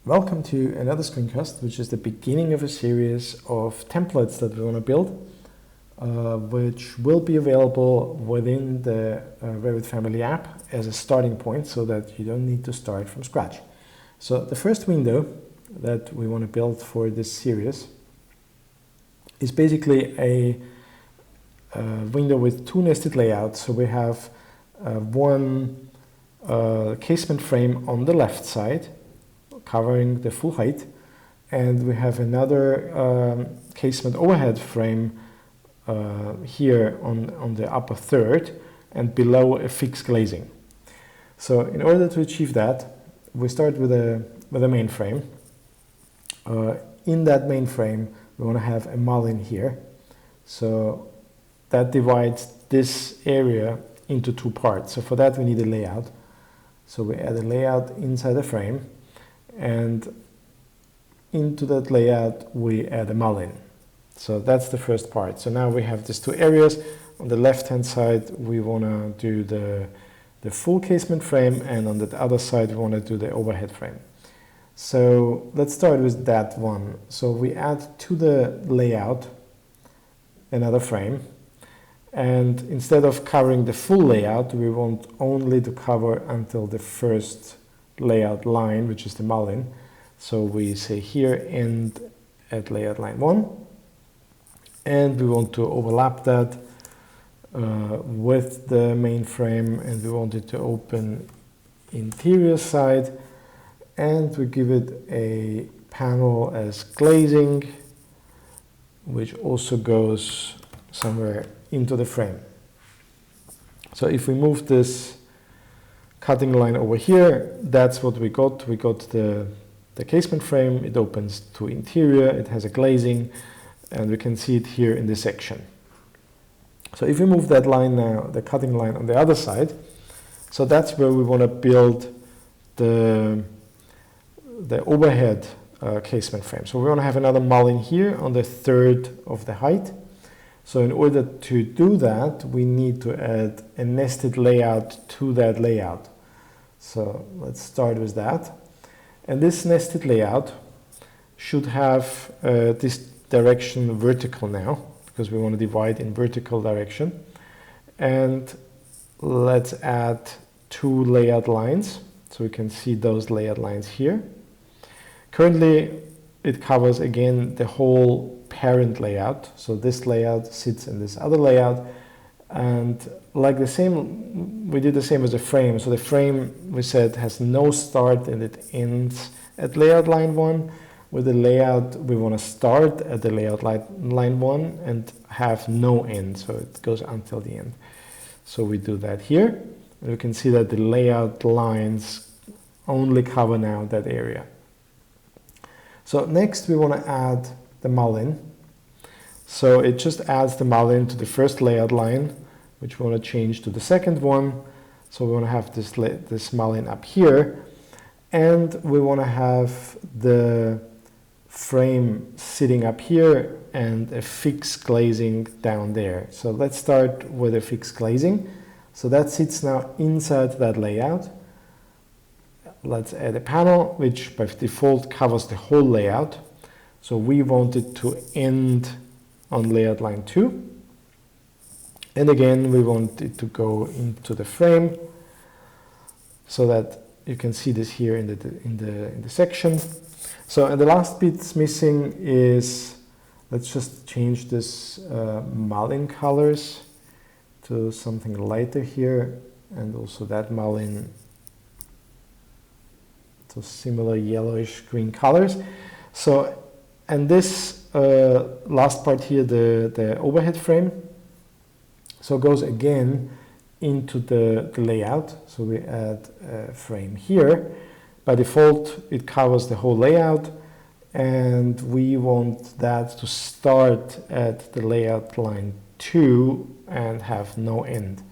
Welcome to another screencast, which is the beginning of a series of templates that we want to build, which will be available within the Revit Family app as a starting point so that you don't need to start from scratch. So the first window that we want to build for this series is basically a window with two nested layouts. So we have one casement frame on the left side, covering the full height, and we have another casement overhead frame here on the upper third and below a fixed glazing. So in order to achieve that, we start with a main frame. In that main frame we want to have a mullion here, so that divides this area into two parts. So for that we need a layout, so we add a layout inside the frame, and into that layout we add a mullion. So that's the first part. So now we have these two areas. On the left hand side we want to do the full casement frame, and on the other side we want to do the overhead frame. So let's start with that one. So we add to the layout another frame, and instead of covering the full layout we want only to cover until the first layout line, which is the mullion. So we say here end at layout line 1, and we want to overlap that with the main frame, and we want it to open interior side, and we give it a panel as glazing, which also goes somewhere into the frame. So if we move this cutting line over here, that's what we got. We got the casement frame, it opens to interior, it has a glazing, and we can see it here in this section. So if we move that line now, the cutting line on the other side, so that's where we want to build the overhead casement frame. So we want to have another mullion here on the third of the height. So in order to do that, we need to add a nested layout to that layout. So let's start with that. And this nested layout should have this direction vertical now, because we want to divide in vertical direction. And let's add two layout lines, so we can see those layout lines here. Currently, it covers again the whole parent layout. So this layout sits in this other layout, and like the same, we did the same as the frame. So the frame, we said, has no start and it ends at layout line 1. With the layout, we want to start at the layout line 1 and have no end, so it goes until the end. So we do that here, and you can see that the layout lines only cover now that area. So next we want to add the mullion. So it just adds the mullion to the first layout line, which we want to change to the second one. So we want to have this mullion up here, and we want to have the frame sitting up here and a fixed glazing down there. So let's start with a fixed glazing. So that sits now inside that layout. Let's add a panel, which by default covers the whole layout. So we want it to end on layout line 2. And again, we want it to go into the frame, so that you can see this here in the section. So, and the last bit missing is, let's just change this mullion colors to something lighter here, and also that mullion to similar yellowish green colors. So, and this last part here, the overhead frame, so goes again into the layout. So we add a frame here. By default, it covers the whole layout, and we want that to start at the layout line 2 and have no end.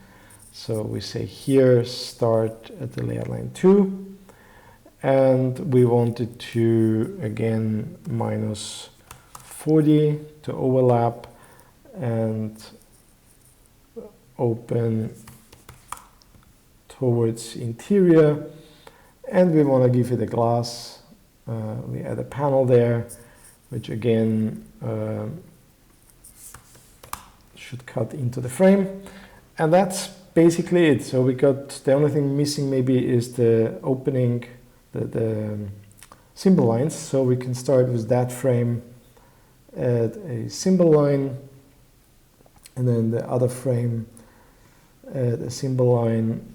So we say here, start at the layout line 2, and we want it to, again, minus 40 to overlap and open towards interior, and we want to give it a glass We add a panel there, which again should cut into the frame. And that's basically it. So we got, the only thing missing maybe is the opening, the symbol lines. So we can start with that frame, add a symbol line, and then the other frame, add a symbol line.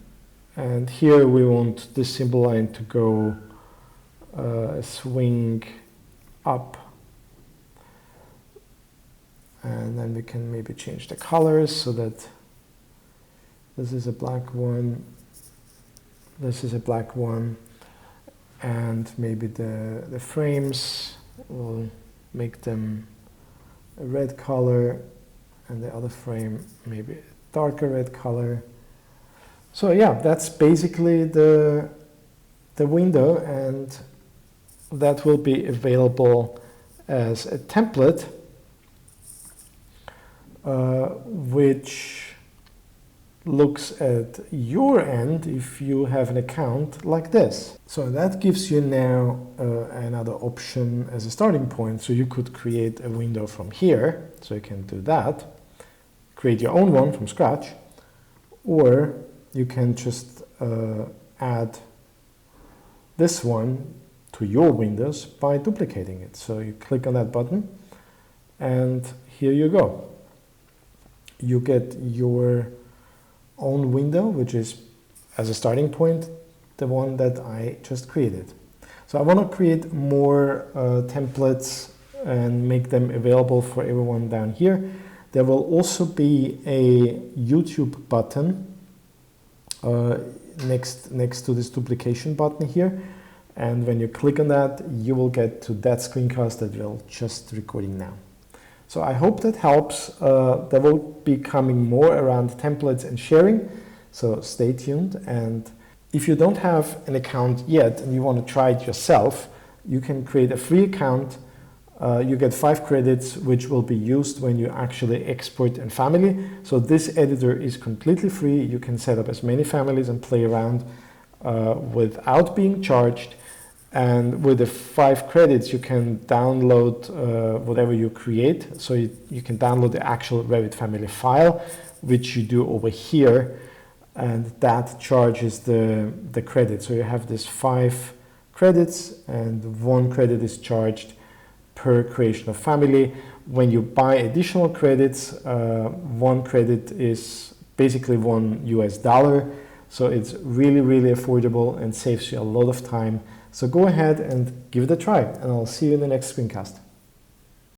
And here we want this symbol line to go swing up. And then we can maybe change the colors so that this is a black one, this is a black one, and maybe the frames will make them a red color, and the other frame maybe a darker red color. So yeah, that's basically the window, and that will be available as a template, which looks at your end if you have an account like this. So that gives you now another option as a starting point. So you could create a window from here, so you can do that, create your own one from scratch, or you can just add this one to your windows by duplicating it. So you click on that button, and here you go. You get your own window, which is, as a starting point, the one that I just created. So I want to create more templates and make them available for everyone down here. There will also be a YouTube button next to this duplication button here. And when you click on that, you will get to that screencast that we're just recording now. So I hope that helps. There will be coming more around templates and sharing, so stay tuned. And if you don't have an account yet and you want to try it yourself, you can create a free account. You get 5 credits, which will be used when you actually export in family. So this editor is completely free. You can set up as many families and play around without being charged. And with the 5 credits, you can download whatever you create. So you can download the actual Revit family file, which you do over here, and that charges the credit. So you have this 5 credits, and 1 credit is charged per creation of family. When you buy additional credits, 1 credit is basically $1. So it's really, really affordable and saves you a lot of time. So go ahead and give it a try, and I'll see you in the next screencast.